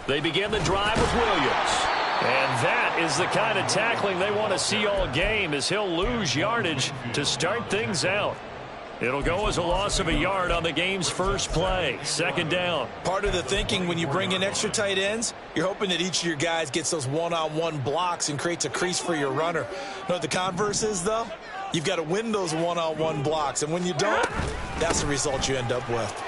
They begin the drive with Williams. And that is the kind of tackling they want to see all game, as he'll lose yardage to start things out. It'll go as a loss of a yard on the game's first play. Second down. Part of the thinking when you bring in extra tight ends, you're hoping that each of your guys gets those one-on-one blocks and creates a crease for your runner. You know what the converse is, though? You've got to win those one-on-one blocks, and when you don't, that's the result you end up with.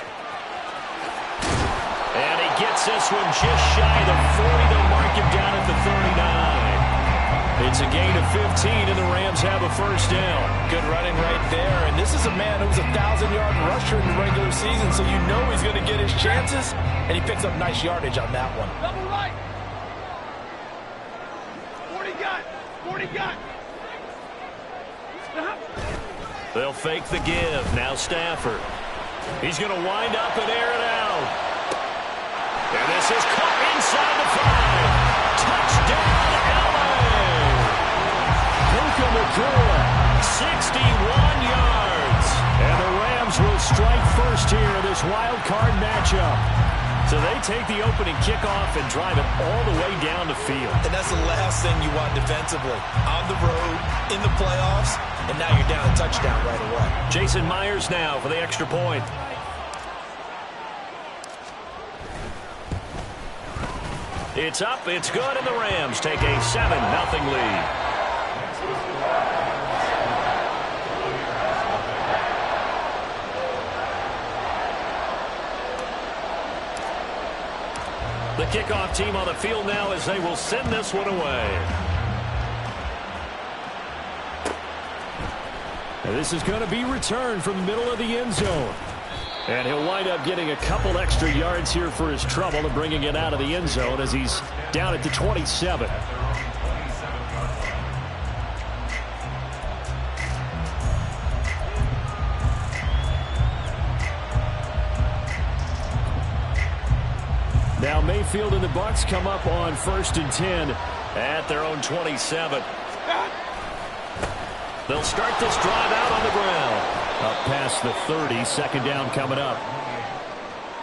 And he gets this one just shy of the 40. They'll mark him down at the 39. It's a gain of 15, and the Rams have a first down. Good running right there, and this is a man who was a 1,000-yard rusher in the regular season, so you know he's going to get his chances, and he picks up nice yardage on that one. Double right. 40 got. Stop. They'll fake the give. Now Stafford. He's going to wind up and air it out. And this is caught inside the 5. Touchdown, LA. Puka Nacua, 61 yards. And the Rams will strike first here in this wild card matchup. So they take the opening kickoff and drive it all the way down the field. And that's the last thing you want defensively. On the road, in the playoffs, and now you're down a touchdown right away. Jason Myers now for the extra point. It's up, it's good, and the Rams take a 7-0 lead. The kickoff team on the field now as they will send this one away. And this is going to be returned from the middle of the end zone. And he'll wind up getting a couple extra yards here for his trouble and bringing it out of the end zone as he's down at the 27. Now Mayfield and the Bucs come up on 1st and 10 at their own 27. They'll start this drive out on the ground. Up past the 30, second down coming up.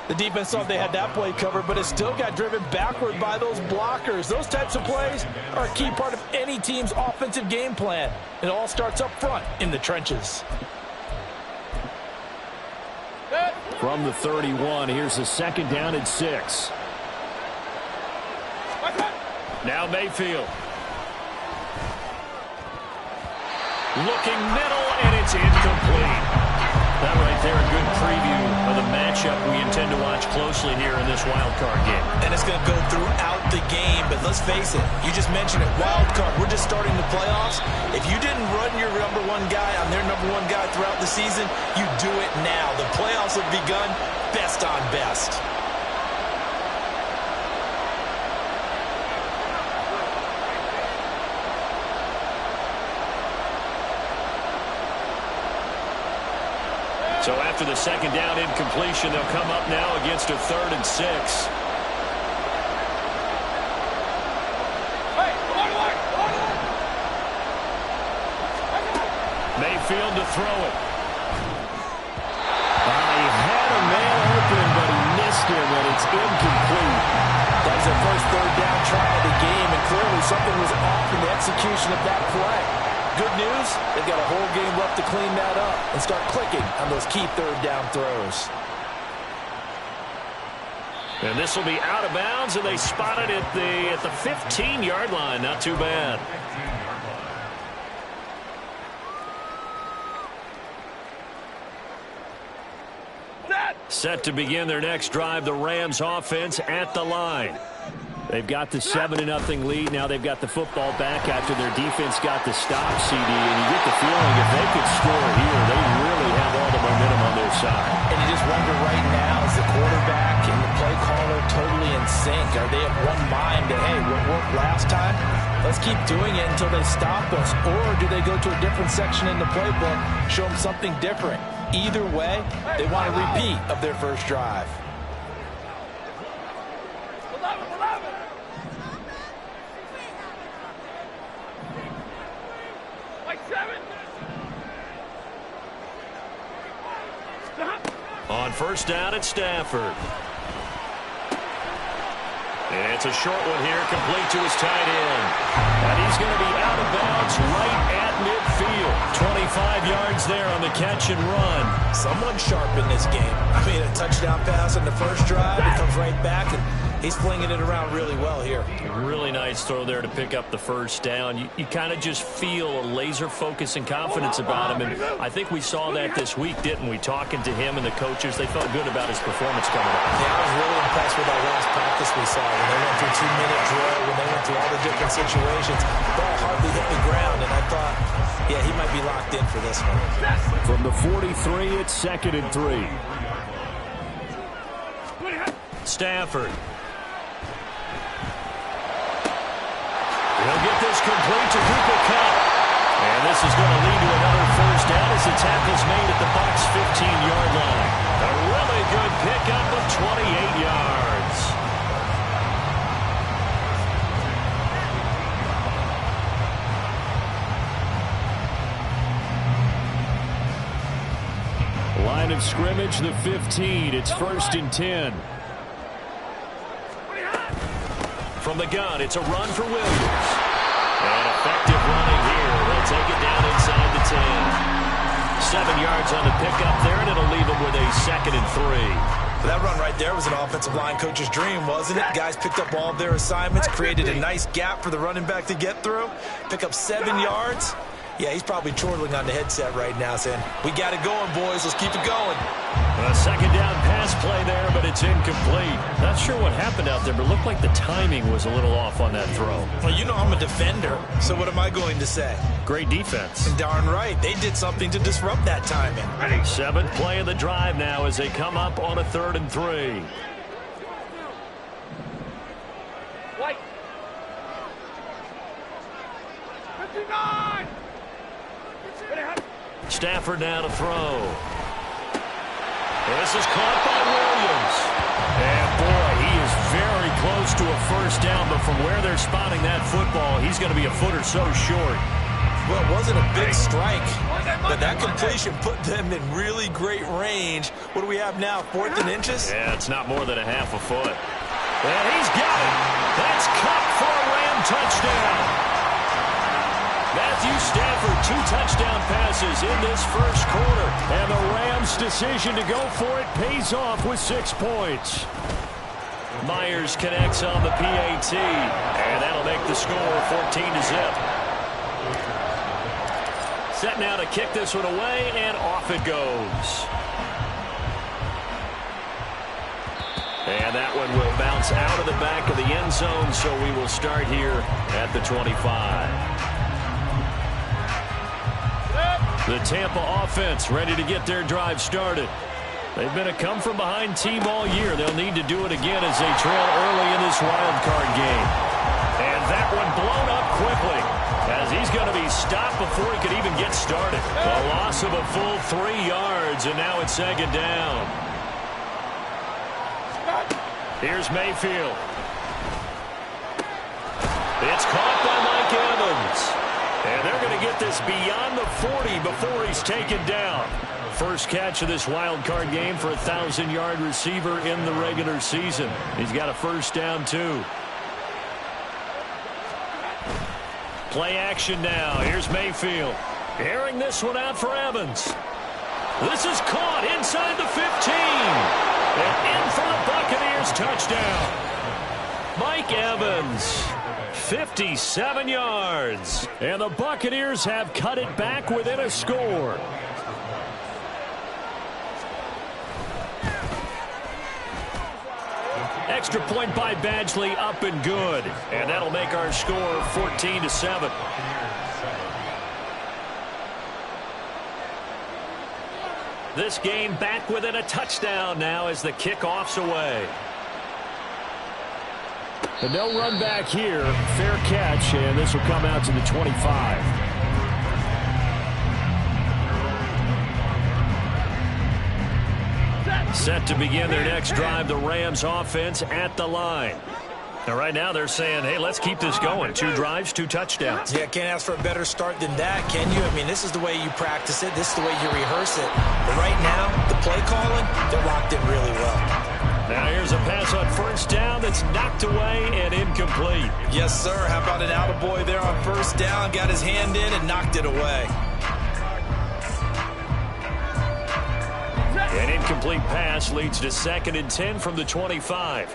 The defense thought they had that play covered, but it still got driven backward by those blockers. Those types of plays are a key part of any team's offensive game plan. It all starts up front in the trenches. From the 31, here's a second down and 6. Now Mayfield. Looking middle, and it's incomplete. That right there, a good preview of the matchup we intend to watch closely here in this wild card game. And it's going to go throughout the game, but let's face it, you just mentioned it, wild card. We're just starting the playoffs. If you didn't run your number one guy on their number one guy throughout the season, you do it now. The playoffs have begun, best on best. So after the second down incompletion, they'll come up now against a 3rd and 6. Mayfield to throw it. He had a man open, but he missed him, and it's incomplete. That was their first 3rd down try of the game, and clearly something was off in the execution of that play. Good news, they've got a whole game left to clean that up and start clicking on those key 3rd down throws. And this will be out of bounds, and they spot it at the 15-yard line. Not too bad. Set to begin their next drive, the Rams offense at the line. They've got the 7-0 lead. Now they've got the football back after their defense got the stop, CD. And you get the feeling if they could score here, they really have all the momentum on their side. And you just wonder right now, is the quarterback and the play caller totally in sync? Are they of one mind that, hey, what worked last time? Let's keep doing it until they stop us. Or do they go to a different section in the playbook, show them something different? Either way, they want a repeat of their first drive. On first down at Stafford. And it's a short one here, complete to his tight end. And he's going to be out of bounds right at midfield. 25 yards there on the catch and run. Someone sharp in this game. I mean, a touchdown pass in the first drive. It comes right back, and he's flinging it around really well here. Really nice throw there to pick up the first down. You kind of just feel a laser focus and confidence about him. And I think we saw that this week, didn't we? Talking to him and the coaches, they felt good about his performance coming up. Yeah, I was really impressed with that last practice we saw. When they went through 2-minute drill, when they went through all the different situations, the ball hardly hit the ground. And I thought, yeah, he might be locked in for this one. From the 43, it's 2nd and 3. Stafford. He'll get this complete to Cooper Kupp. And this is going to lead to another first down as the tackle's made at the Bucs 15-yard line. A really good pickup of 28 yards. Line of scrimmage, the 15. It's 1st and 10. From the gun, it's a run for Williams. And effective running here. They'll take it down inside the 10. 7 yards on the pickup there, and it'll leave them with a 2nd and 3. That run right there was an offensive line coach's dream, wasn't it? Guys picked up all of their assignments, created a nice gap for the running back to get through, pick up 7 yards. Yeah, he's probably chortling on the headset right now saying, we got it going, boys. Let's keep it going. A 2nd down pass play there, but it's incomplete. Not sure what happened out there, but it looked like the timing was a little off on that throw. Well, you know I'm a defender, so what am I going to say? Great defense. And darn right. They did something to disrupt that timing. 7th play of the drive now as they come up on a 3rd and 3. White. 59. Stafford now to throw. This is caught by Williams. And boy, he is very close to a first down, but from where they're spotting that football, he's going to be a foot or so short. Well, it wasn't a big strike, but that completion put them in really great range. What do we have now, 4th and inches? Yeah, it's not more than a half a foot. And he's got it. That's Kupp for a Ram touchdown. Matthew Stafford, 2 touchdown passes in this first quarter. And the Rams' decision to go for it pays off with 6 points. Myers connects on the PAT. And that'll make the score 14-0. Set now to kick this one away, and off it goes. And that one will bounce out of the back of the end zone, so we will start here at the 25. The Tampa offense ready to get their drive started. They've been a come-from-behind team all year. They'll need to do it again as they trail early in this wild card game. And that one blown up quickly as he's going to be stopped before he could even get started. A loss of a full 3 yards, and now it's 2nd down. Here's Mayfield. It's caught by Mike Evans. And they're going to get this beyond the 40 before he's taken down. First catch of this wild card game for a 1,000-yard receiver in the regular season. He's got a first down, too. Play action now. Here's Mayfield. Airing this one out for Evans. This is caught inside the 15. And in for the Buccaneers touchdown. Mike Evans. 57 yards. And the Buccaneers have cut it back within a score. Extra point by Badgley, up and good. And that'll make our score 14-7. This game back within a touchdown now as the kickoff's away. And no run back here. Fair catch, and this will come out to the 25. Set to begin their next drive, the Rams offense at the line. Now, right now, they're saying, hey, let's keep this going. 2 drives, 2 touchdowns. Yeah, can't ask for a better start than that, can you? I mean, this is the way you practice it. This is the way you rehearse it. But right now, the play calling, they're locked in really well. Now here's a pass on first down that's knocked away and incomplete. Yes, sir. How about an attaboy there on first down? Got his hand in and knocked it away. An incomplete pass leads to 2nd and 10 from the 25.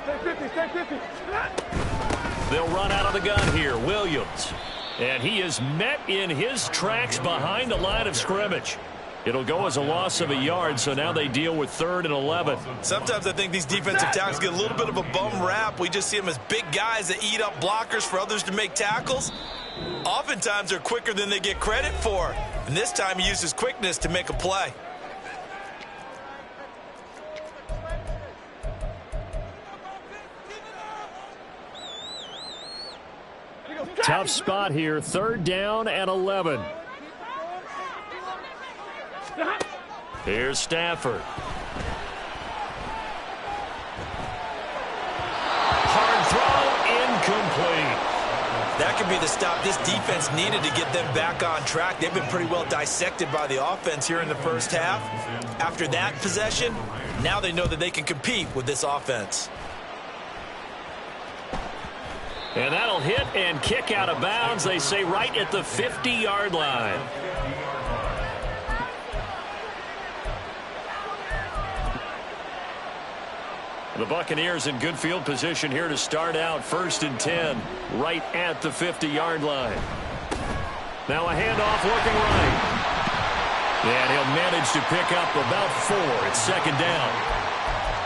They'll run out of the gun here. Williams. And he is met in his tracks behind the line of scrimmage. It'll go as a loss of a yard, so now they deal with 3rd and 11. Sometimes I think these defensive tackles get a little bit of a bum rap. We just see them as big guys that eat up blockers for others to make tackles. Oftentimes they're quicker than they get credit for. And this time he uses quickness to make a play. Tough spot here. 3rd down and 11. Here's Stafford. Hard throw, incomplete. That could be the stop this defense needed to get them back on track. They've been pretty well dissected by the offense here in the first half. After that possession, now they know that they can compete with this offense. And that'll hit and kick out of bounds, they say, right at the 50-yard line. The Buccaneers in good field position here to start out. 1st and 10, right at the 50-yard line. Now a handoff looking right. And he'll manage to pick up about 4. It's 2nd down.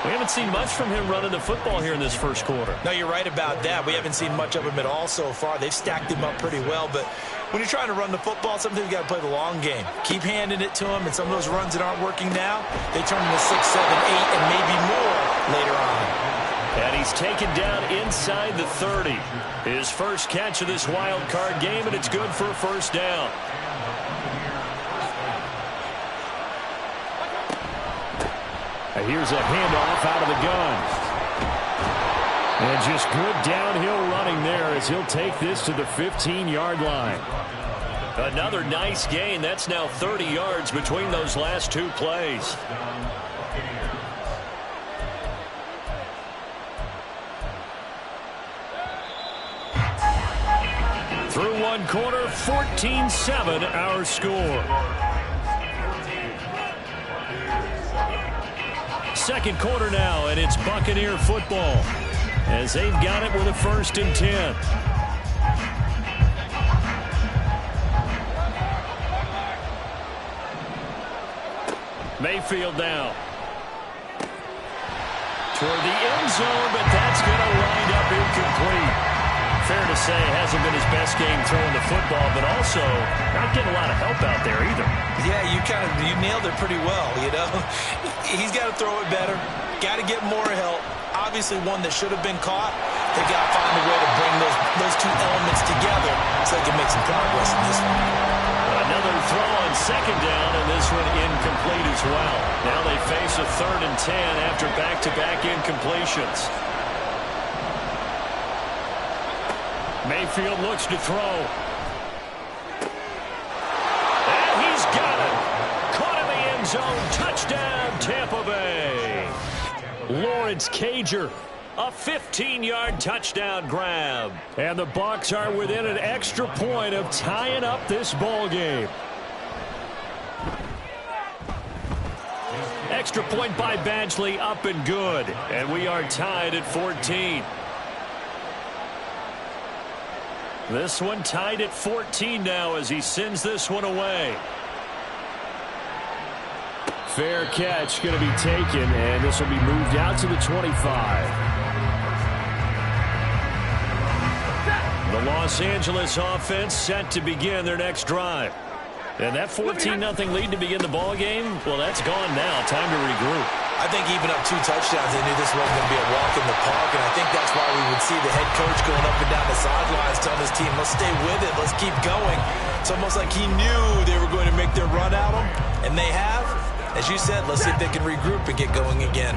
We haven't seen much from him running the football here in this first quarter. No, you're right about that. We haven't seen much of him at all so far. They've stacked him up pretty well, but when you're trying to run the football, sometimes you got to play the long game. Keep handing it to him, and some of those runs that aren't working now, they turn into 6, 7, 8, and maybe more later on. And he's taken down inside the 30. His first catch of this wild card game, and it's good for a 1st down. And here's a handoff out of the gun. And just good downhill running there as he'll take this to the 15-yard line. Another nice gain. That's now 30 yards between those last 2 plays. Through 1 quarter, 14-7 our score. 2nd quarter now, and it's Buccaneer football as they've got it with a 1st and 10. Mayfield now. Toward the end zone, but that's going to wind up incomplete. Fair to say, hasn't been his best game throwing the football, but also not getting a lot of help out there either. Yeah, you nailed it pretty well, you know. He's got to throw it better. Got to get more help. Obviously one that should have been caught. They got to find a way to bring those 2 elements together so they can make some progress in this one. Another throw on 2nd down, and this one incomplete as well. Now they face a 3rd and 10 after back-to-back incompletions. Mayfield looks to throw. And he's got it. Caught in the end zone. Touchdown, Tampa Bay. Lawrence Cager, a 15-yard touchdown grab. And the Bucs are within an extra point of tying up this ball game. Extra point by Badgley, up and good. And we are tied at 14. This one tied at 14 now as he sends this one away. Fair catch going to be taken, and this will be moved out to the 25. The Los Angeles offense set to begin their next drive. And that 14-0 lead to begin the ball game, well, that's gone now. Time to regroup. I think even up 2 touchdowns, they knew this wasn't going to be a walk in the park, and I think that's why we would see the head coach going up and down the sidelines telling his team, let's stay with it, let's keep going. It's almost like he knew they were going to make their run at him, and they have. As you said, let's see if they can regroup and get going again.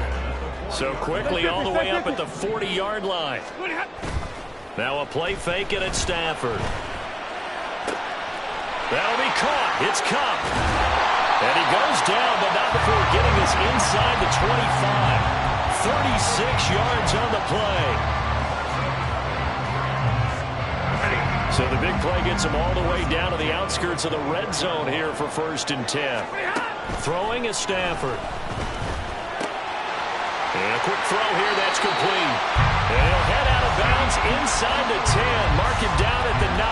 So quickly all the way up at the 40-yard line. Now a play fake, and it's Stafford. That'll be caught. It's Cup. And he goes down, but not before getting us inside the 25. 36 yards on the play. So the big play gets him all the way down to the outskirts of the red zone here for 1st and 10. Throwing is Stafford. And a quick throw here, that's complete. And he'll head out of bounds inside the 10. Mark him down at the 9.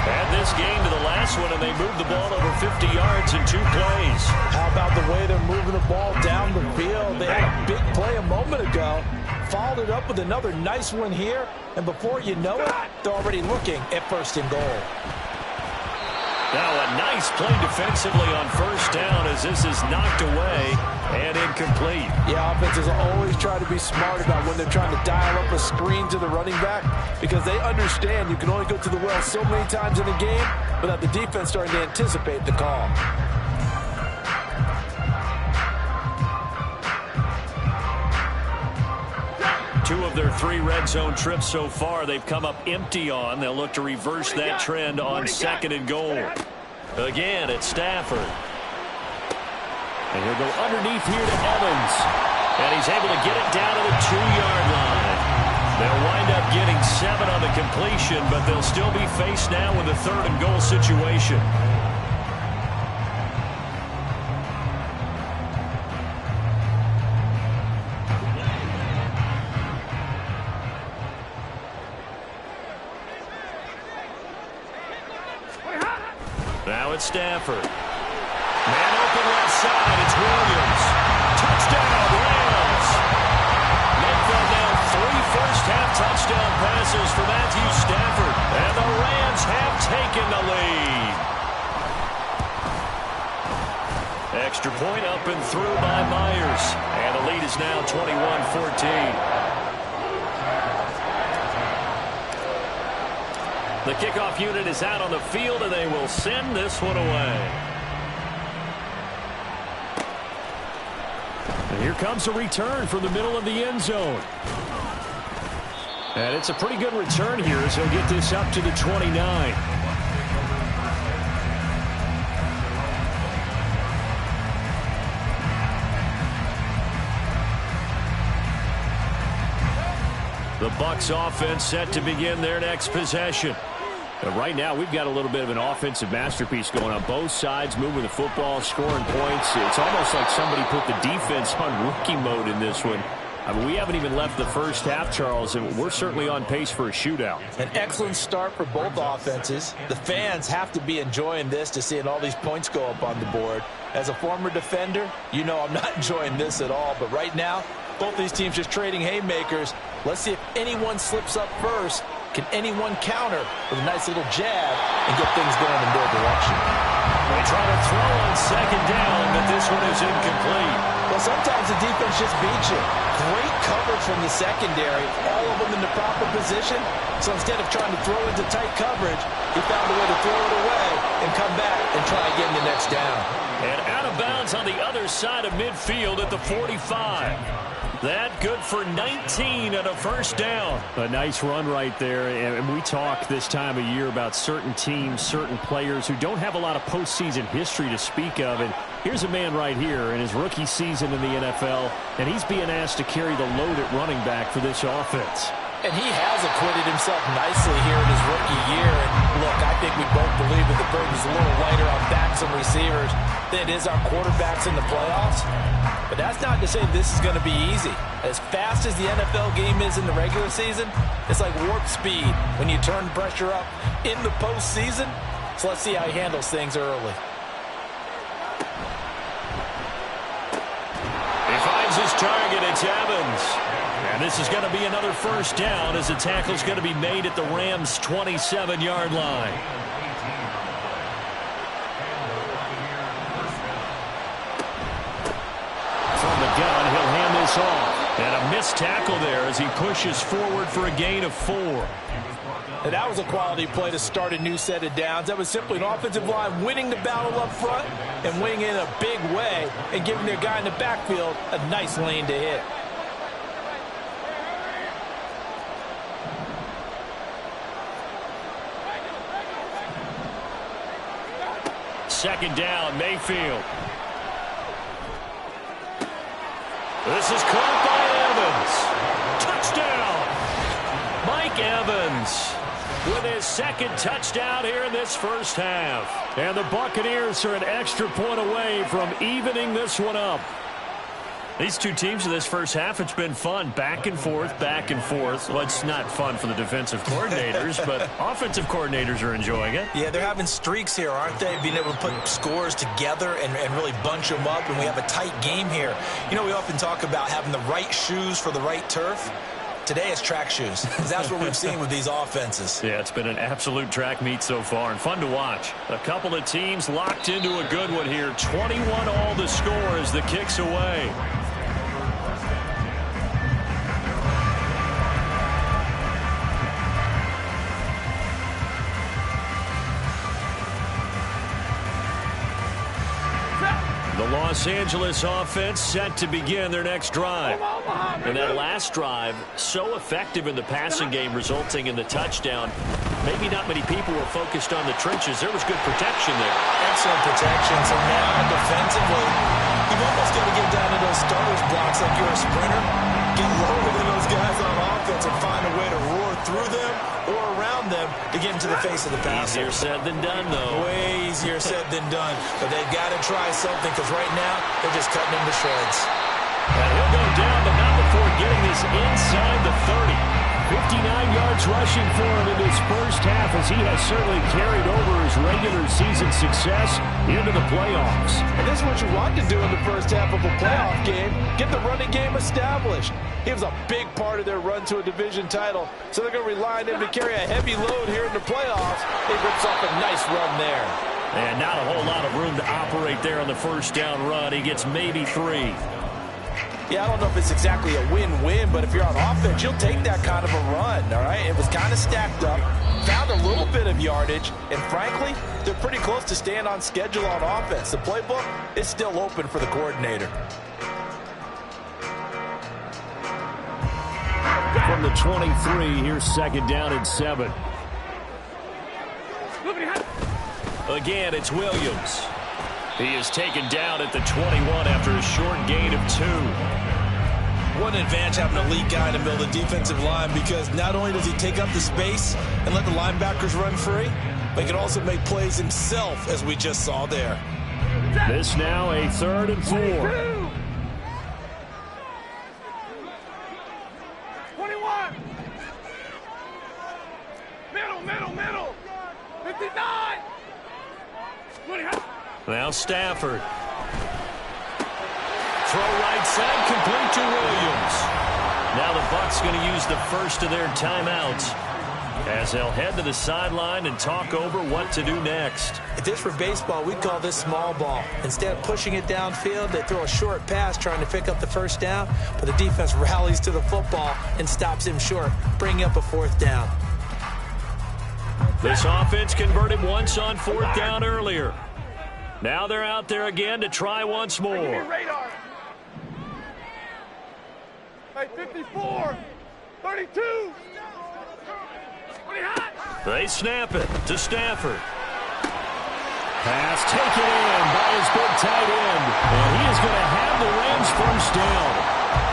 Add this game to the last one, and they moved the ball over 50 yards in 2 plays. How about the way they're moving the ball down the field? They had a big play a moment ago. Followed it up with another nice one here. And before you know it, they're already looking at 1st and goal. Now a nice play defensively on 1st down as this is knocked away and incomplete. Yeah, offenses always try to be smart about when they're trying to dial up a screen to the running back because they understand you can only go to the well so many times in a game without the defense starting to anticipate the call. Two of their 3 red zone trips so far they've come up empty on. They'll look to reverse that trend on 2nd and goal. Again, it's Stafford. And he'll go underneath here to Evans. And he's able to get it down to the 2-yard line. They'll wind up getting 7 on the completion, but they'll still be faced now with a 3rd and goal situation. Now it's Stafford. Man open left side. It's Williams. Touchdown, Rams. Mayfield now 3 first-half touchdown passes for Matthew Stafford. And the Rams have taken the lead. Extra point up and through by Myers. And the lead is now 21-14. The kickoff unit is out on the field, and they will send this one away. And here comes a return from the middle of the end zone. And it's a pretty good return here as he'll get this up to the 29. The Bucs offense set to begin their next possession. And right now, we've got a little bit of an offensive masterpiece going on both sides, moving the football, scoring points. It's almost like somebody put the defense on rookie mode in this one. I mean, we haven't even left the first half, Charles, and we're certainly on pace for a shootout. An excellent start for both offenses. The fans have to be enjoying this to seeing all these points go up on the board. As a former defender, you know I'm not enjoying this at all. But right now, both these teams just trading haymakers. Let's see if anyone slips up first. Can anyone counter with a nice little jab and get things going in their direction? They try to throw on 2nd down, but this one is incomplete. Well, sometimes the defense just beats you. Great coverage from the secondary, all of them in the proper position. So instead of trying to throw into tight coverage, he found a way to throw it away and come back and try again the next down. And out of bounds on the other side of midfield at the 45. That good for 19 and a 1st down. A nice run right there. And we talk this time of year about certain teams, certain players who don't have a lot of postseason history to speak of. And here's a man right here in his rookie season in the NFL, and he's being asked to carry the load at running back for this offense. And he has acquitted himself nicely here in his rookie year. And look, I think we both believe that the burden is a little lighter on backs and receivers than it is on quarterbacks in the playoffs. But that's not to say this is going to be easy. As fast as the NFL game is in the regular season, it's like warp speed when you turn pressure up in the postseason. So let's see how he handles things early. He finds his target. It's Evans. And this is going to be another 1st down as the tackle's going to be made at the Rams' 27-yard line. From the gun, he'll hand this off. And a missed tackle there as he pushes forward for a gain of 4. And that was a quality play to start a new set of downs. That was simply an offensive line winning the battle up front and winning in a big way and giving their guy in the backfield a nice lane to hit. Second down, Mayfield. This is caught by with his second touchdown here in this first half. And the Buccaneers are an extra point away from evening this one up. These two teams in this first half, it's been fun. Back and forth, back and forth. Well, it's not fun for the defensive coordinators, but offensive coordinators are enjoying it. Yeah, they're having streaks here, aren't they? Being able to put scores together and really bunch them up, and we have a tight game here. You know, we often talk about having the right shoes for the right turf. Today it's track shoes. That's what we've seen with these offenses. Yeah, it's been an absolute track meet so far and fun to watch. A couple of teams locked into a good one here. 21 all the score as the kick's away. The Los Angeles offense set to begin their next drive. And that last drive, so effective in the passing game, resulting in the touchdown. Maybe not many people were focused on the trenches. There was good protection there. Excellent protection. So now defensively, you've almost got to get down to those starters blocks like you're a sprinter. Get lower than those guys on offense and find a way to roar through them or around them to get into the face of the passer. Easier said than done, though. Way easier said than done. But they've got to try something because right now they're just cutting him to shreds. And he'll go down, but not before getting this inside the 30. 59 yards rushing for him in this first half as he has certainly carried over his regular season success into the playoffs. And this is what you want to do in the first half of a playoff game. Get the running game established. He was a big part of their run to a division title, so they're going to rely on him to carry a heavy load here in the playoffs. He rips off a nice run there. And not a whole lot of room to operate there on the first down run. He gets maybe 3. Yeah, I don't know if it's exactly a win-win, but if you're on offense, you'll take that kind of a run, all right? It was kind of stacked up, found a little bit of yardage, and frankly, they're pretty close to staying on schedule on offense. The playbook is still open for the coordinator. From the 23, here's second down and 7. Again, it's Williams. He is taken down at the 21 after a short gain of 2. What an advantage having an elite guy in the middle of the defensive line, because not only does he take up the space and let the linebackers run free, but he can also make plays himself, as we just saw there. This now a 3rd and 4. 21. Middle. 59. Now Stafford. Throw right side, complete to Williams. Now the Bucs going to use the first of their timeouts as they'll head to the sideline and talk over what to do next. If this were baseball, we'd call this small ball. Instead of pushing it downfield, they throw a short pass trying to pick up the first down, but the defense rallies to the football and stops him short, bringing up a 4th down. This offense converted once on 4th down earlier. Now they're out there again to try once more. Hey, 54, 32. They snap it to Stafford. Pass taken in by his big tight end. And he is going to have the Rams first down.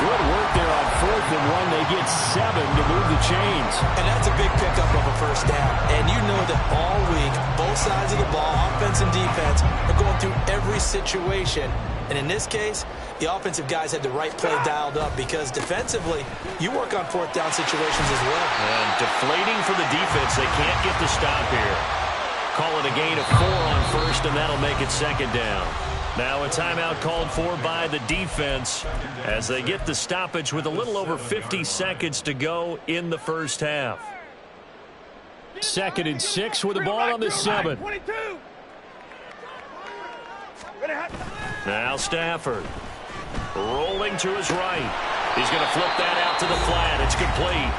Good work there on 4th and 1. They get 7 to move the chains. And that's a big pickup of a first down. And you know that all week, both sides of the ball, offense and defense, are going through every situation. And in this case, the offensive guys had the right play dialed up, because defensively, you work on 4th down situations as well. And deflating for the defense. They can't get the stop here. Call it a gain of 4 on 1st, and that'll make it 2nd down. Now a timeout called for by the defense as they get the stoppage with a little over 50 seconds to go in the first half. 2nd and 6 with the ball on the 7. 22. Now Stafford rolling to his right. He's going to flip that out to the flat. It's complete.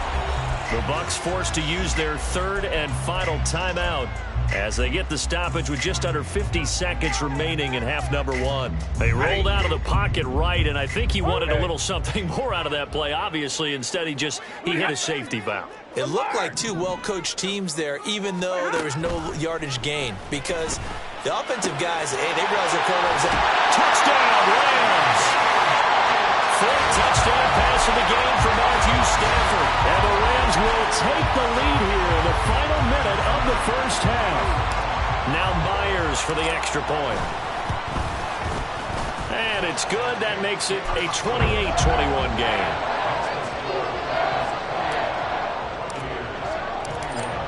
The Bucs forced to use their 3rd and final timeout as they get the stoppage with just under 50 seconds remaining in half number 1. They rolled out of the pocket right, and I think he wanted a little something more out of that play. Obviously, instead he hit a safety valve. It looked like two well-coached teams there, even though there was no yardage gain, because the offensive guys, hey, they realize their quarterbacks. Touchdown, Rams! 4th touchdown pass of the game for Matthew Stafford. And the Rams will take the lead here in the final the first half. Now Myers for the extra point. And it's good. That makes it a 28-21 game.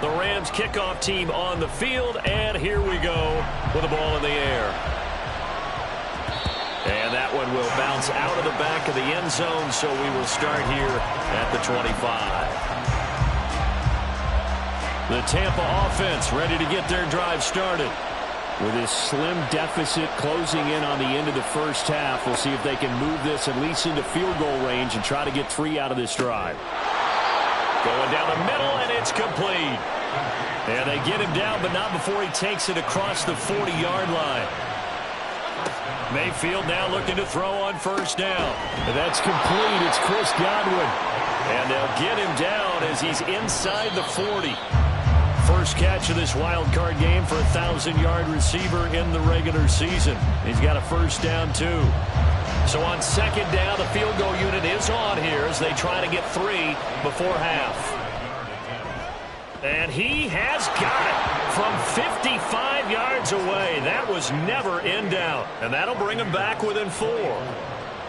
The Rams kickoff team on the field, and here we go with the ball in the air. And that one will bounce out of the back of the end zone, so we will start here at the 25. The Tampa offense ready to get their drive started. With this slim deficit closing in on the end of the first half, we'll see if they can move this at least into field goal range and try to get 3 out of this drive. Going down the middle, and it's complete. And they get him down, but not before he takes it across the 40-yard line. Mayfield now looking to throw on first down. And that's complete. It's Chris Godwin. And they'll get him down as he's inside the 40. First catch of this wild card game for a 1,000-yard receiver in the regular season. He's got a first down, too. So on second down, the field goal unit is on here as they try to get 3 before half. And he has got it from 55 yards away. That was never in doubt. And that'll bring him back within 4.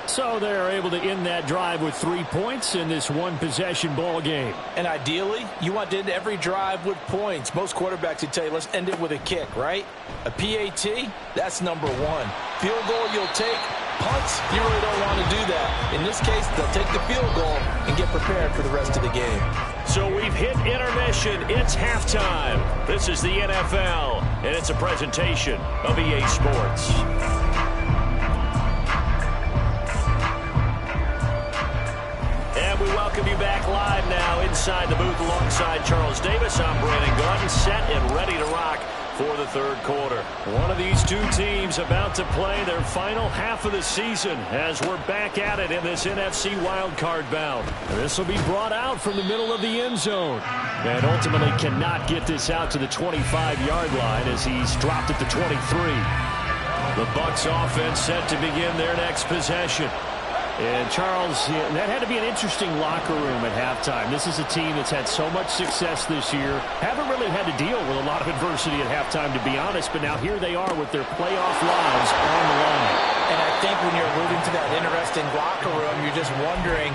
So they're able to end that drive with 3 points in this one-possession ball game. And ideally, you want to end every drive with points. Most quarterbacks would tell you, let's end it with a kick, right? A PAT, that's number 1. Field goal you'll take. Punts, you really don't want to do that. In this case, they'll take the field goal and get prepared for the rest of the game. So we've hit intermission. It's halftime. This is the NFL, and it's a presentation of EA Sports. And we welcome you back live now inside the booth alongside Charles Davis. I'm Brandon Gaudin, set and ready to rock for the third quarter. One of these two teams about to play their final half of the season as we're back at it in this NFC wildcard bout. This will be brought out from the middle of the end zone and ultimately cannot get this out to the 25-yard line as he's dropped at the 23. The Bucs offense set to begin their next possession. And, Charles, that had to be an interesting locker room at halftime. This is a team that's had so much success this year. Haven't really had to deal with a lot of adversity at halftime, to be honest. But now here they are with their playoff lives on the line. And I think when you're alluding to that interesting locker room, you're just wondering,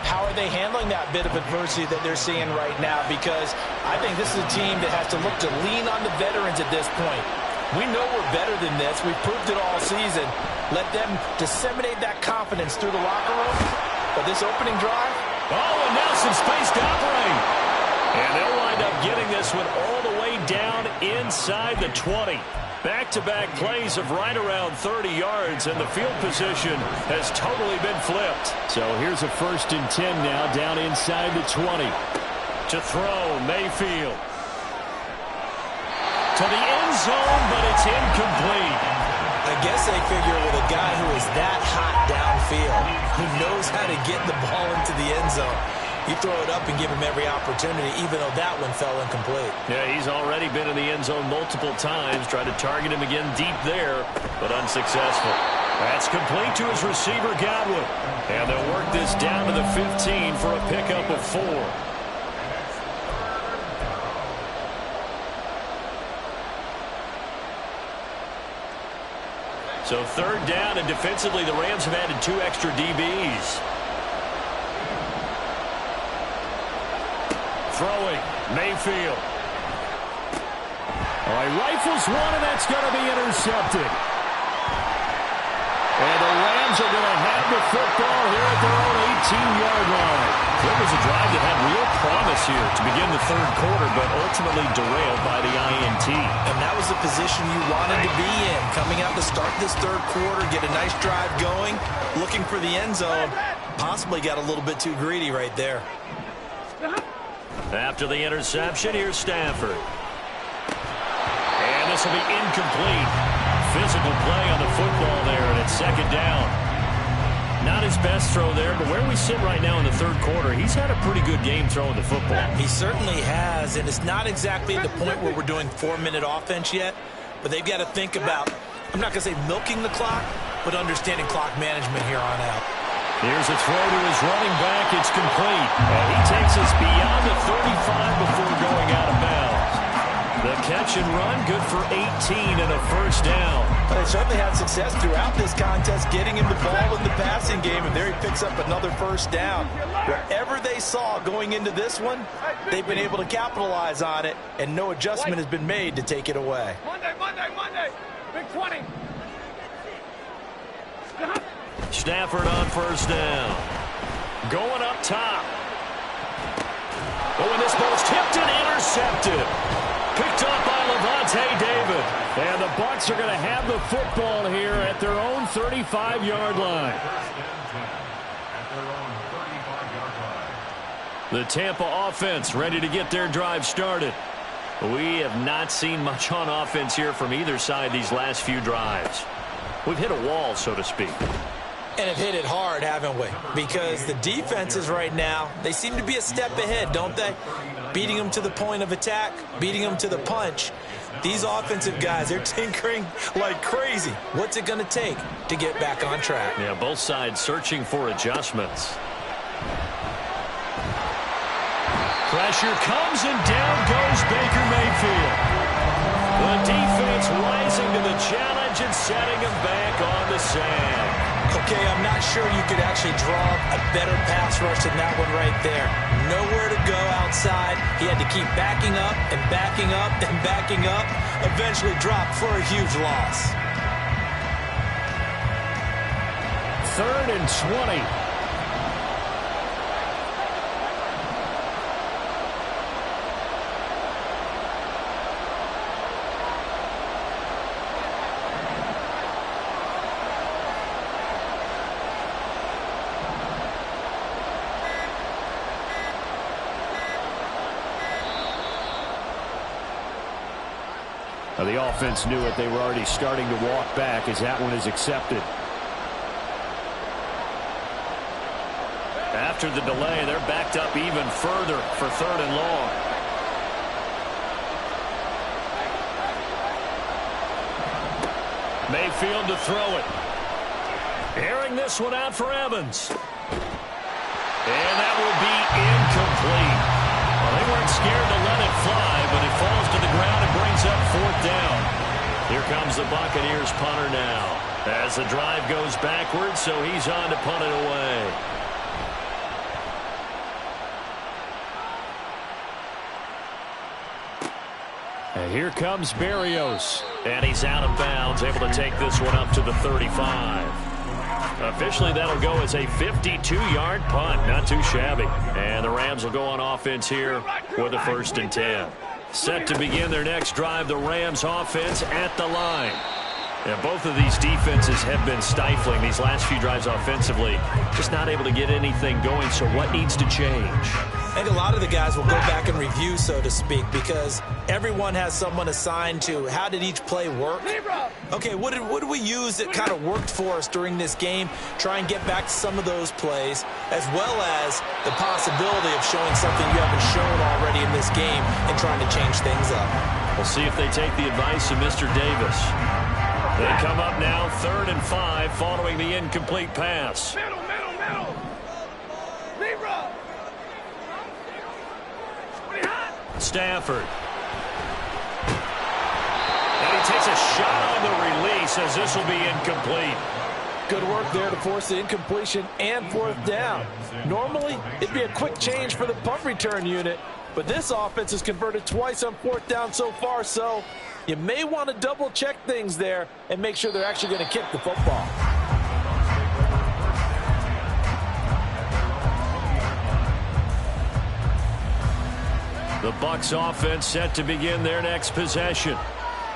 how are they handling that bit of adversity that they're seeing right now? Because I think this is a team that has to look to lean on the veterans at this point. We know we're better than this. We've proved it all season. Let them disseminate that confidence through the locker room. But this opening drive. Oh, and now some space to operate. And they'll wind up getting this one all the way down inside the 20. Back-to-back plays of right around 30 yards, and the field position has totally been flipped. So here's a 1st and 10 now down inside the 20. To throw, Mayfield. To the end zone, but it's incomplete. I guess they figure with a guy who is that hot downfield, who knows how to get the ball into the end zone, you throw it up and give him every opportunity, even though that one fell incomplete. Yeah, he's already been in the end zone multiple times, tried to target him again deep there, but unsuccessful. That's complete to his receiver, Godwin. And they'll work this down to the 15 for a pickup of 4. So 3rd down, and defensively the Rams have added 2 extra DBs. Throwing, Mayfield. All right, rifles one, and that's going to be intercepted. And the Rams are going to have the football here at their own 18-yard line. It was a drive that had real promise here to begin the third quarter, but ultimately derailed by the INT. And that was the position you wanted to be in. Coming out to start this third quarter, get a nice drive going, looking for the end zone. Possibly got a little bit too greedy right there. After the interception, here's Stafford. And this will be incomplete. Physical play on the football there, and it's 2nd down. Not his best throw there, but where we sit right now in the third quarter, he's had a pretty good game throwing the football. He certainly has, and it's not exactly at the point where we're doing 4-minute offense yet, but they've got to think about, I'm not going to say milking the clock, but understanding clock management here on out. Here's a throw to his running back. It's complete. And he takes us beyond the 35 before going out of bounds. catch and run, good for 18 and a first down. They certainly had success throughout this contest, getting him the ball in the passing game, and there he picks up another first down. Wherever they saw going into this one, they've been able to capitalize on it, and no adjustment has been made to take it away. Monday. Big 20. Stafford on first down. Going up top. Oh, and this ball's tipped and intercepted. Picked up by Levante David. And the Bucs are going to have the football here at their own 35-yard line. The Tampa offense ready to get their drive started. We have not seen much on offense here from either side these last few drives. We've hit a wall, so to speak. And have hit it hard, haven't we? Because the defenses right now, they seem to be a step ahead, don't they? Beating them to the point of attack, beating them to the punch. These offensive guys, they're tinkering like crazy. What's it going to take to get back on track? Yeah, both sides searching for adjustments. Pressure comes and down goes Baker Mayfield. The defense rising to the challenge and setting him back on the sand. Okay, I'm not sure you could actually draw a better pass rush than that one right there. Nowhere to go outside. He had to keep backing up and backing up and backing up. Eventually dropped for a huge loss. 3rd and 20. The offense knew it. They were already starting to walk back as that one is accepted. After the delay, they're backed up even further for 3rd and long. Mayfield to throw it. Airing this one out for Evans. And that will be incomplete. Well, they weren't scared to let it fly, but it falls to the ground and brings up 4th down. Here comes the Buccaneers punter now. As the drive goes backwards, so he's on to punt it away. And here comes Berrios. And he's out of bounds, able to take this one up to the 35. Officially, that'll go as a 52-yard punt. Not too shabby. And the Rams will go on offense here with a 1st and 10. Set to begin their next drive, the Rams offense at the line. Yeah, both of these defenses have been stifling these last few drives offensively. Just not able to get anything going, so what needs to change? I think a lot of the guys will go back and review, so to speak, because everyone has someone assigned to how did each play work. Okay, what did we use that kind of worked for us during this game? Try and get back to some of those plays, as well as the possibility of showing something you haven't shown already in this game and trying to change things up. We'll see if they take the advice of Mr. Davis. They come up now 3rd and 5 following the incomplete pass. Middle. Libra. Stafford. And he takes a shot on the release as this will be incomplete. Good work there to force the incompletion and 4th down. Normally, it'd be a quick change for the punt return unit, but this offense has converted twice on 4th down so far, so you may want to double-check things there and make sure they're actually going to kick the football. The Bucs offense set to begin their next possession.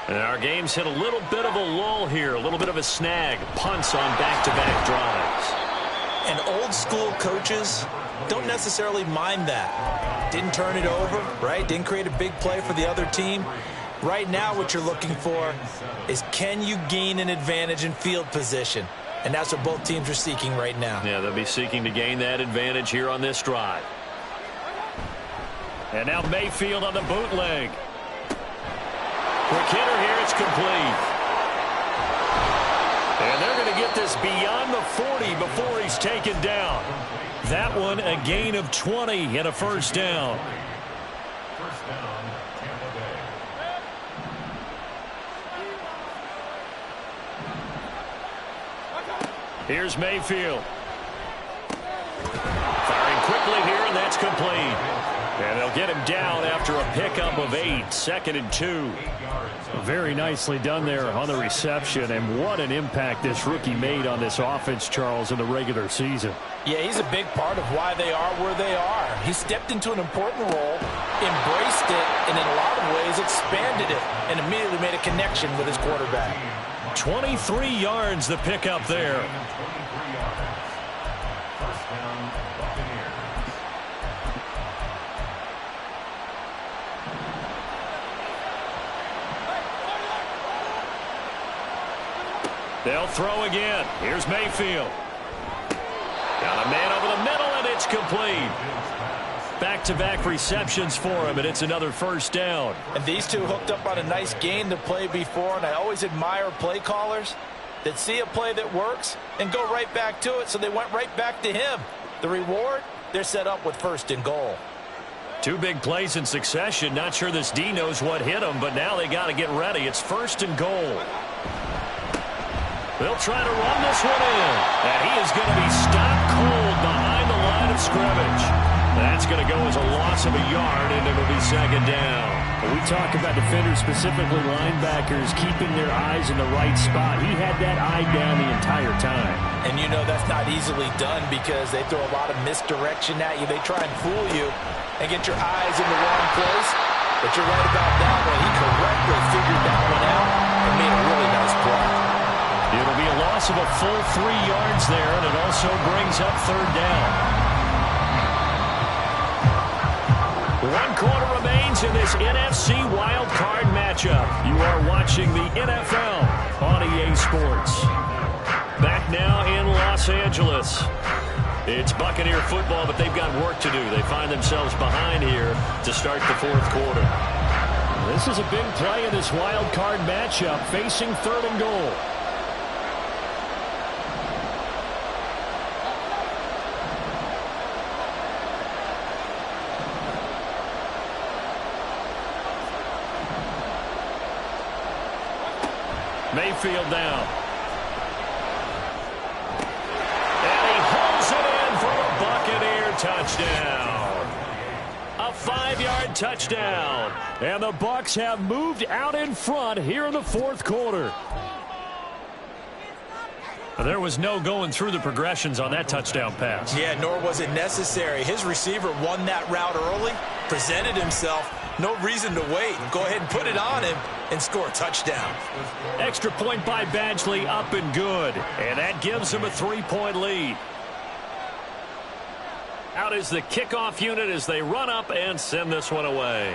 And our game's hit a little bit of a lull here, a little bit of a snag. Punts on back-to-back drives. And old-school coaches don't necessarily mind that. Didn't turn it over, right? Didn't create a big play for the other team. Right now what you're looking for is can you gain an advantage in field position? And that's what both teams are seeking right now. Yeah, they'll be seeking to gain that advantage here on this drive. And now Mayfield on the bootleg. Quick hitter here, it's complete. And they're going to get this beyond the 40 before he's taken down. That one a gain of 20 and a 1st down. Here's Mayfield. Firing quickly here, and that's complete. And they'll get him down after a pickup of 8, 2nd and 2. Very nicely done there on the reception, and what an impact this rookie made on this offense, Charles, in the regular season. Yeah, he's a big part of why they are where they are. He stepped into an important role, embraced it, and in a lot of ways expanded it, and immediately made a connection with his quarterback. 23 yards the pickup there. They'll throw again. Here's Mayfield. Got a man over the middle, and it's complete. Back-to-back receptions for him, and it's another first down. And these two hooked up on a nice game to play before, and I always admire play callers that see a play that works and go right back to it, so they went right back to him. The reward, they're set up with 1st and goal. 2 big plays in succession. Not sure this D knows what hit him, but now they got to get ready. It's 1st and goal. They'll try to run this one in. And he is going to be stopped cold behind the line of scrimmage. That's going to go as a loss of a yard, and it'll be 2nd down. We talk about defenders, specifically linebackers, keeping their eyes in the right spot. He had that eye down the entire time. And you know that's not easily done because they throw a lot of misdirection at you. They try and fool you and get your eyes in the wrong place. But you're right about that one. He correctly figured that one out and made a really nice play. It'll be a loss of a full 3 yards there, and it also brings up 3rd down. 1 quarter remains in this NFC wildcard matchup. You are watching the NFL on EA Sports. Back now in Los Angeles. It's Buccaneer football, but they've got work to do. They find themselves behind here to start the 4th quarter. This is a big play in this wildcard matchup, facing 3rd and goal. Mayfield down. And he holds it in for a Buccaneer touchdown. A 5-yard touchdown. And the Bucs have moved out in front here in the 4th quarter. There was no going through the progressions on that touchdown pass. Yeah, nor was it necessary. His receiver won that route early, presented himself. No reason to wait. Go ahead and put it on him and score a touchdown. Extra point by Badgley, up and good. And that gives him a 3-point lead. Out is the kickoff unit as they run up and send this one away.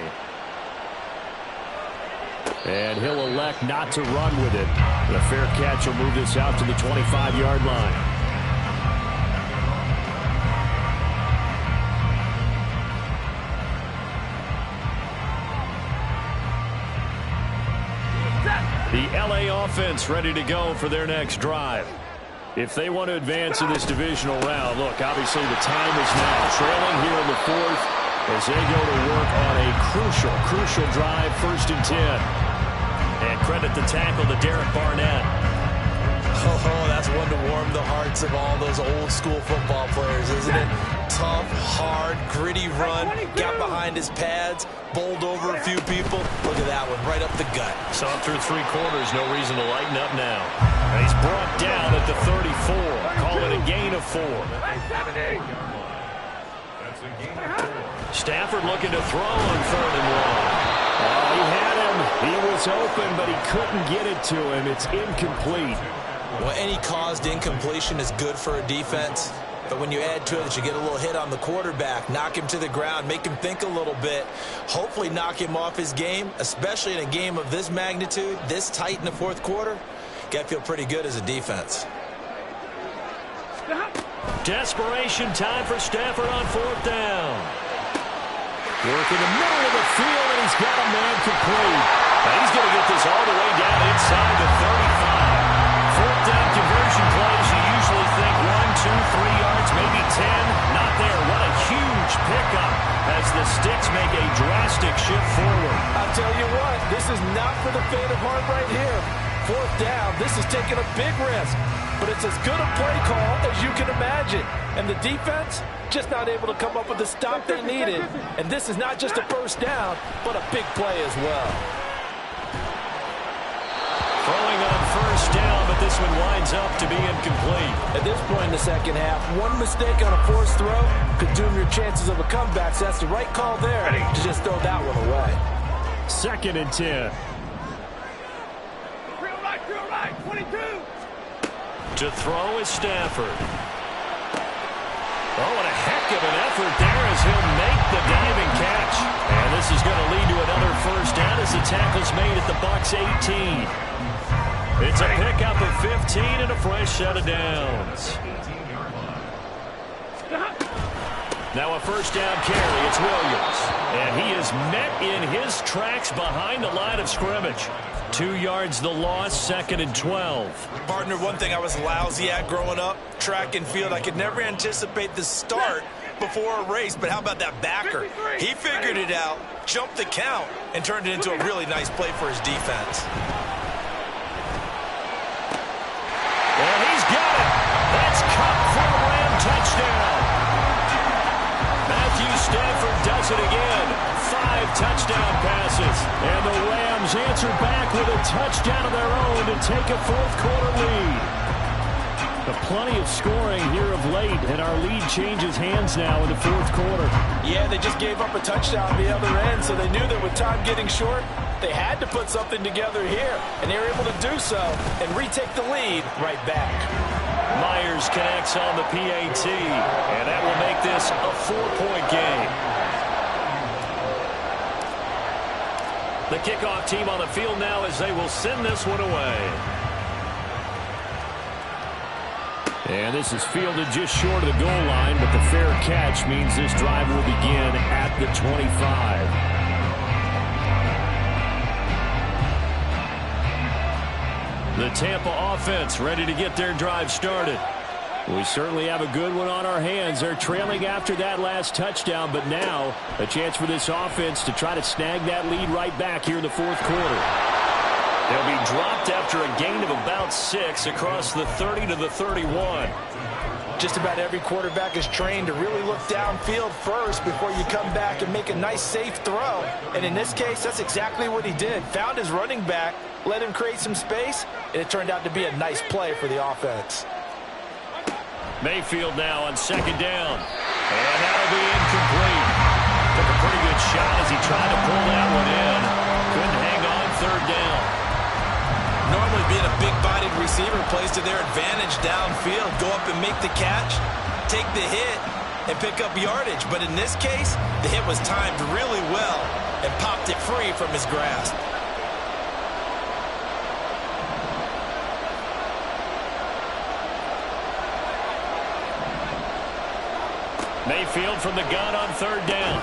And he'll elect not to run with it. The fair catch will move this out to the 25-yard line. The LA offense ready to go for their next drive. If they want to advance in this divisional round, look, obviously the time is now. Trailing here in the 4th as they go to work on a crucial drive, 1st and 10. And credit the tackle to Derek Barnett. Oh, that's one to warm the hearts of all those old school football players, isn't it? Tough, hard, gritty run, got behind his pads, bowled over a few people. Look at that one, right up the gut. Saw him through 3 quarters, no reason to lighten up now. And he's brought down at the 34. Call it a gain of 4. Stafford looking to throw on 3rd and 1. He had him. He was open, but he couldn't get it to him. It's incomplete. Well, any caused incompletion is good for a defense. But when you add to it that you get a little hit on the quarterback, knock him to the ground, make him think a little bit, hopefully knock him off his game, especially in a game of this magnitude, this tight in the 4th quarter, got to feel pretty good as a defense. Desperation time for Stafford on 4th down. Work in the middle of the field, and he's got a man complete. And he's going to get this all the way down inside the 35. 4th down conversion plays, you usually think 1, 2, 3 yards, maybe 10. Not there. What a huge pickup as the Sticks make a drastic shift forward. I'll tell you what, this is not for the faint of heart right here. 4th down, this is taking a big risk. But it's as good a play call as you can imagine. And the defense just not able to come up with the stop they needed. And this is not just a first down, but a big play as well. Throwing on first down, but this one winds up to be incomplete. At this point in the second half, one mistake on a forced throw could doom your chances of a comeback. So that's the right call there to just throw that one away. 2nd and 10. Drill right, 22. To throw is Stafford. Oh, what a heck of an effort there as he'll make the diving catch. And this is going to lead to another first down as the tackle's made at the Bucs 18. It's a pickup of 15 and a fresh set of downs. Now a first down carry. It's Williams. And he is met in his tracks behind the line of scrimmage. 2 yards the loss, 2nd and 12. Partner, one thing I was lousy at growing up, track and field. I could never anticipate the start before a race, but how about that backer? He figured it out, jumped the count, and turned it into a really nice play for his defense. And he's got it. That's Cup for a Ram touchdown. Matthew Stafford does it again. 5 touchdown passes. And the Rams answer back with a touchdown of their own to take a 4th quarter lead. But plenty of scoring here of late, and our lead changes hands now in the 4th quarter. Yeah, they just gave up a touchdown on the other end, so they knew that with time getting short, they had to put something together here, and they were able to do so and retake the lead right back. Myers connects on the PAT, and that will make this a 4-point game. The kickoff team on the field now as they will send this one away. And this is fielded just short of the goal line, but the fair catch means this drive will begin at the 25. The Tampa offense ready to get their drive started. We certainly have a good one on our hands. They're trailing after that last touchdown, but now a chance for this offense to try to snag that lead right back here in the 4th quarter. They'll be dropped after a gain of about 6 across the 30 to the 31. Just about every quarterback is trained to really look downfield first before you come back and make a nice, safe throw. And in this case, that's exactly what he did. Found his running back, let him create some space, and it turned out to be a nice play for the offense. Mayfield now on 2nd down. And that'll be incomplete. Took a pretty good shot as he tried to pull that one in. Couldn't hang on 3rd down. Normally being a big-bodied receiver plays to their advantage downfield. Go up and make the catch, take the hit, and pick up yardage. But in this case, the hit was timed really well and popped it free from his grasp. Mayfield from the gun on 3rd down.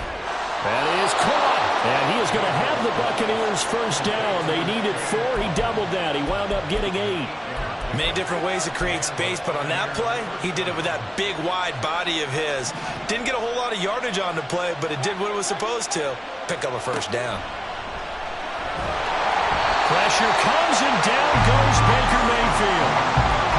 That is caught. And he is going to have the Buccaneers first down. They needed 4. He doubled that. He wound up getting 8. Many different ways to create space, but on that play, he did it with that big, wide body of his. Didn't get a whole lot of yardage on the play, but it did what it was supposed to. Pick up a first down. Pressure comes, and down goes Baker Mayfield.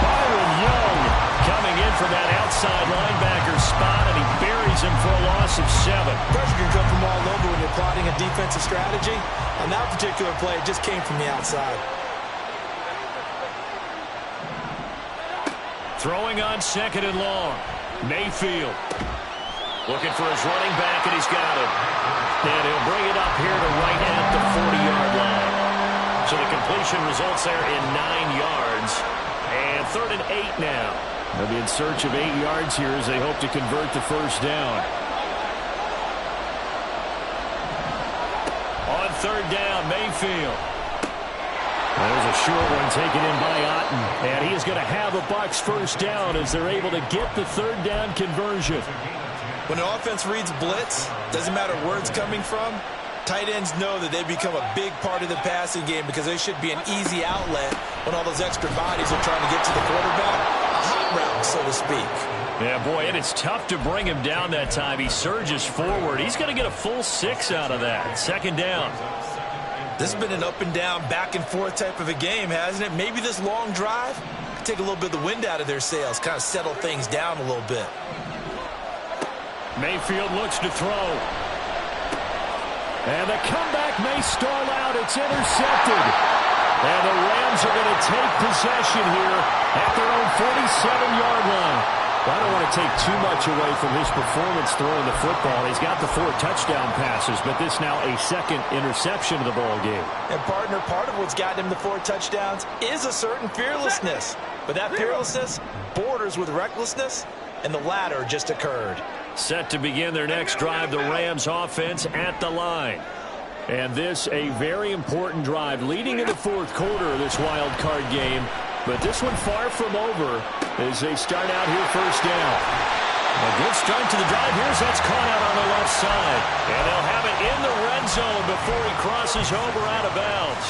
Byron Young coming in from that outside linebacker spot, and he buries him for a loss of 7. Pressure can come from all over when you're plotting a defensive strategy. On that particular play, it just came from the outside. Throwing on 2nd and long. Mayfield looking for his running back, and he's got it. And he'll bring it up here to right at the 40-yard line. So the completion results there in 9 yards. And 3rd and 8 now. They'll be in search of 8 yards here as they hope to convert the first down. On 3rd down, Mayfield. There's a short one taken in by Otten. And he is going to have a Bucs first down as they're able to get the 3rd down conversion. When an offense reads blitz, doesn't matter where it's coming from, tight ends know that they become a big part of the passing game because they should be an easy outlet when all those extra bodies are trying to get to the quarterback. A hot route, so to speak. Yeah, boy, and it's tough to bring him down that time. He surges forward. He's going to get a full 6 out of that. 2nd down. This has been an up-and-down, back-and-forth type of a game, hasn't it? Maybe this long drive could take a little bit of the wind out of their sails, kind of settle things down a little bit. Mayfield looks to throw. And the comeback may stall out. It's intercepted. And the Rams are going to take possession here at their own 47-yard line. I don't want to take too much away from his performance throwing the football. He's got the 4 touchdown passes, but this now a second interception of the ball game. And, partner, part of what's gotten him the 4 touchdowns is a certain fearlessness. But that fearlessness borders with recklessness, and the latter just occurred. Set to begin their next drive, the Rams offense at the line. And this a very important drive leading in the 4th quarter of this wild card game. But this one far from over as they start out here first down. A good start to the drive. Here's that's caught out on the left side. And they'll have it in the red zone before he crosses over out of bounds.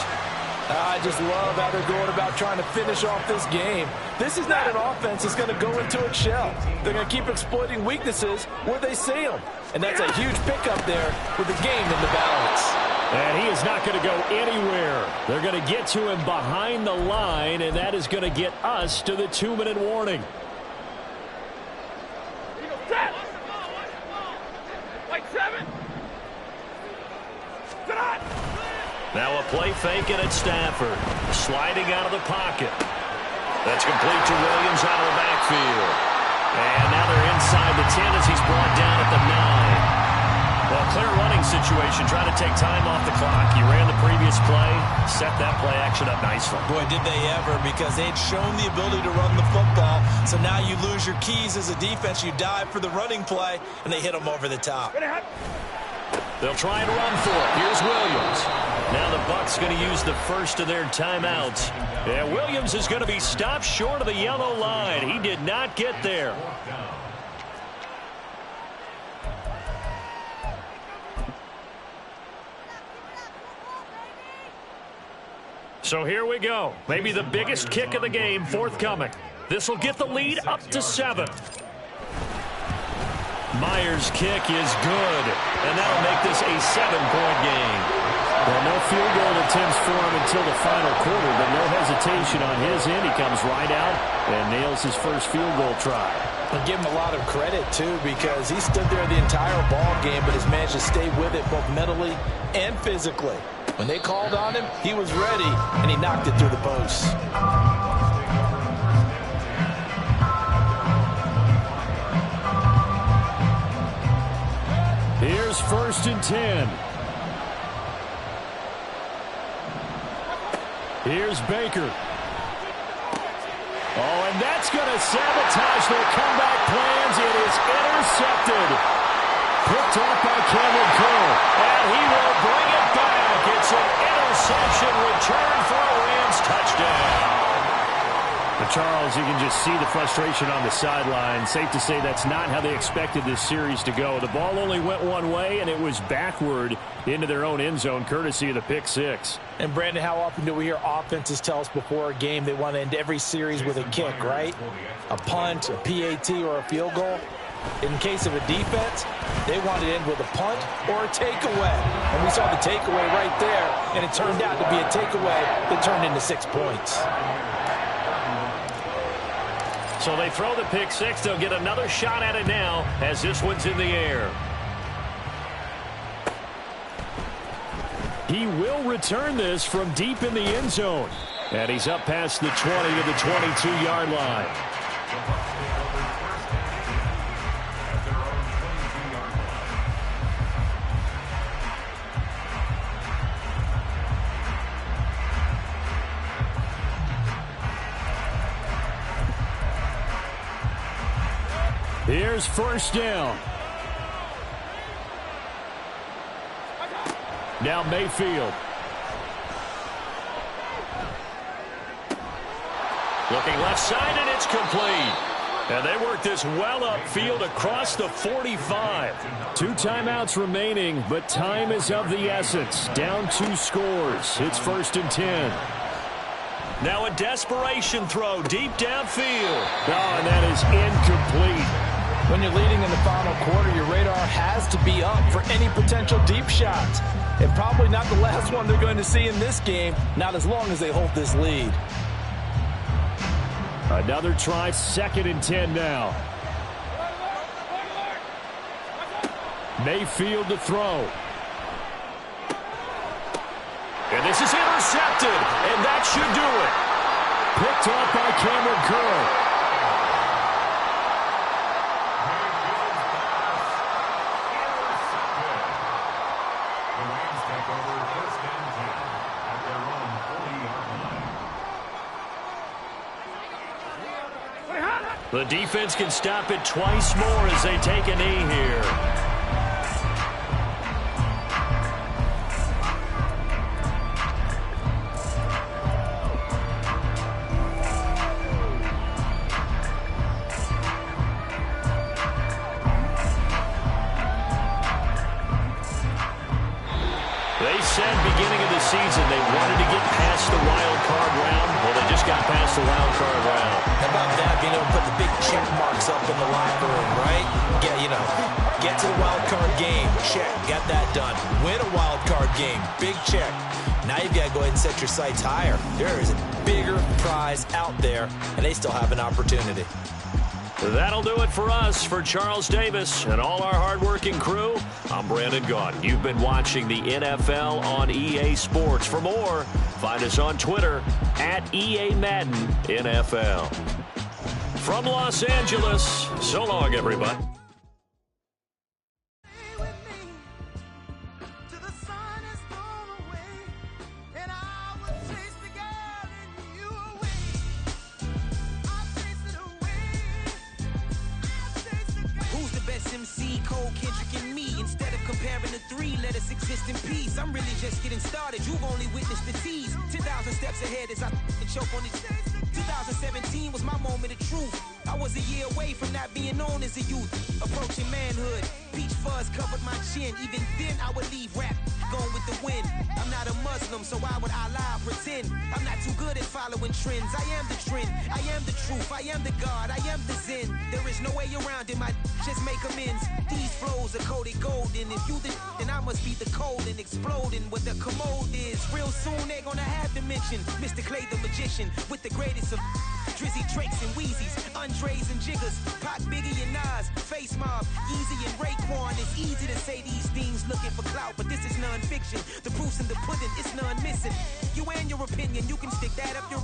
I just love how they're going about trying to finish off this game. This is not an offense that's going to go into its shell. They're going to keep exploiting weaknesses where they see them. And that's a huge pickup there with the game in the balance. And he is not going to go anywhere. They're going to get to him behind the line, and that is going to get us to the 2-minute warning. Now a play fake it at Stafford. Sliding out of the pocket. That's complete to Williams out of the backfield. And now they're inside the 10 as he's brought down at the 9. Well, clear running situation. Trying to take time off the clock. He ran the previous play. Set that play action up nicely. Boy, did they ever, because they'd shown the ability to run the football. So now you lose your keys as a defense. You dive for the running play, and they hit them over the top. They'll try and run for it. Here's Williams. Now the Bucs going to use the first of their timeouts. And Williams is going to be stopped short of the yellow line. He did not get there. So here we go. Maybe the biggest kick of the game forthcoming. This will get the lead up to 7. Myers' kick is good, and that'll make this a 7-point game. Well, no field goal attempts for him until the final quarter, but no hesitation on his end. He comes right out and nails his first field goal try. And give him a lot of credit, too, because he stood there the entire ball game, but has managed to stay with it both mentally and physically. When they called on him, he was ready, and he knocked it through the posts. Here's 1st and 10. Here's Baker. Oh, and that's going to sabotage their comeback plans. It is intercepted. Picked off by Cameron Cole. And he will bring it back. It's an interception return for a Rams touchdown. But Charles, you can just see the frustration on the sideline. Safe to say that's not how they expected this series to go. The ball only went one way, and it was backward into their own end zone, courtesy of the pick 6. And, Brandon, how often do we hear offenses tell us before a game they want to end every series with a kick, right? A punt, a PAT, or a field goal. In case of a defense, they want to end with a punt or a takeaway. And we saw the takeaway right there, and it turned out to be a takeaway that turned into 6 points. So they throw the pick 6. They'll get another shot at it now as this one's in the air. He will return this from deep in the end zone. And he's up past the 20 to the 22-yard line. Here's 1st down. Now Mayfield. Looking left side, and it's complete. And they work this well upfield across the 45. 2 timeouts remaining, but time is of the essence. Down 2 scores. It's 1st and 10. Now a desperation throw deep downfield. Oh, and that is incomplete. When you're leading in the final quarter, your radar has to be up for any potential deep shots. And probably not the last one they're going to see in this game, not as long as they hold this lead. Another try, 2nd and 10 now. Mayfield to throw. And this is intercepted, and that should do it. Picked off by Cameron Curl. The defense can stop it twice more as they take a knee here. They said beginning of the season they wanted to get past the wild card round. Well, they just got past the wild card round. How about that, being able to put the big check marks up in the locker room, right? Get to the wild card game. Check, got that done. Win a wild card game. Big check. Now you've got to go ahead and set your sights higher. There is a bigger prize out there, and they still have an opportunity. That'll do it for us. For Charles Davis and all our hardworking crew, I'm Brandon Gaudin. You've been watching the NFL on EA Sports. For more, find us on Twitter at EA Madden NFL. From Los Angeles, so long, everybody. Exist in peace. I'm really just getting started. You've only witnessed the tease. 10,000 steps ahead as I choke on these. 2017 was my moment of truth. I was a year away from not being known as a youth. Approaching manhood. Peach fuzz covered my chin. Even then I would leave rap going with the wind. I'm not a Muslim, so why would I lie or pretend? I'm not too good at following trends. I am the trend. I am the truth. I am the God. I am the Zen. There is no way around it. My just make amends. These flows are coated golden. If you the then I must be the cold and exploding what the commode is. Real soon they're gonna have to mention Mr. Clay the magician with the greatest of Drizzy, Drakes, and Wheezies, Andres and Jiggers, Pac, Biggie, and Nas, Face Mob, Easy and Raekwon. It's easy to say these things looking for clout, but this is non-fiction. The proof's in the pudding, it's none missing. You and your opinion, you can stick that up your...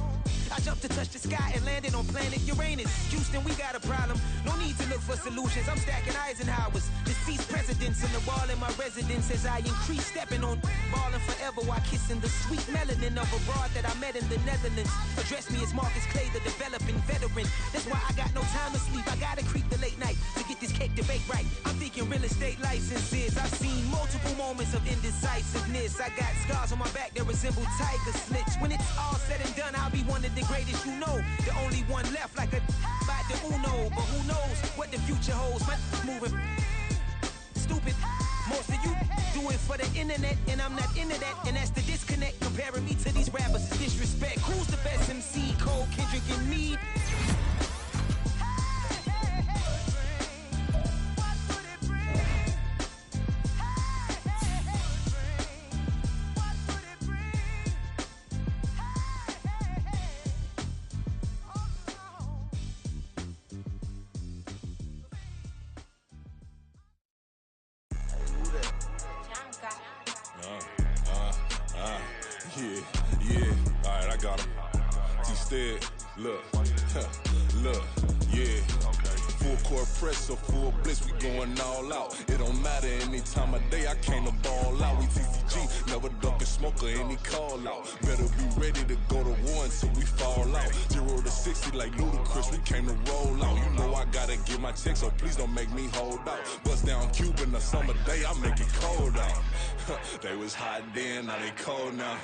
I jumped to touch the sky and landed on planet Uranus. Houston, we got a problem. No need to look for solutions. I'm stacking Eisenhowers. Deceased presidents in the wall in my residence as I increase stepping on balling forever while kissing the sweet melanin of a broad that I met in the Netherlands. Address me as Marcus Clay, the developing veteran. That's why I got no time to sleep. I gotta creep the late night to get this cake to bake right. I'm thinking real estate licenses. I've seen multiple moments of indecisiveness. I got scars on my back that resemble tiger slits. When it's all said and done, I'll be one of the greatest you know. The only one left like a by the Uno. But who knows what the future holds. My moving stupid. Most of you do it for the internet, and I'm not into that. And that's the disconnect. Comparing me to these rappers is disrespect. Who's the best MC? Cole, Kendrick, and me? Yeah, alright, I got him. T-Stead, look, yeah. Full court press or full blitz, we going all out. It don't matter any time of day, I came to ball out. We TCG, never duck a smoke or any call out. Better be ready to go to war until we fall out. 0 to 60 like Ludacris, we came to roll out. You know I gotta get my check, so please don't make me hold out. Bust down Cuban a summer day, I make it cold out. They was hot then, now they cold now.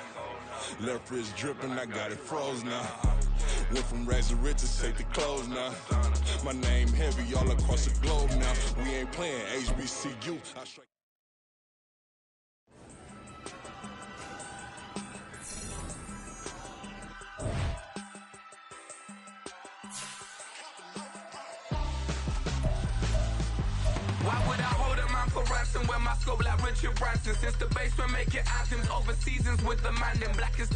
Left wrist dripping, I got it froze now. Went from rags to riches, take the clothes now. My name heavy all across the globe now. We ain't playing HBCU. for ransom. When my scope like Richard Branson. Since the basement making anthems over seasons with the man in black is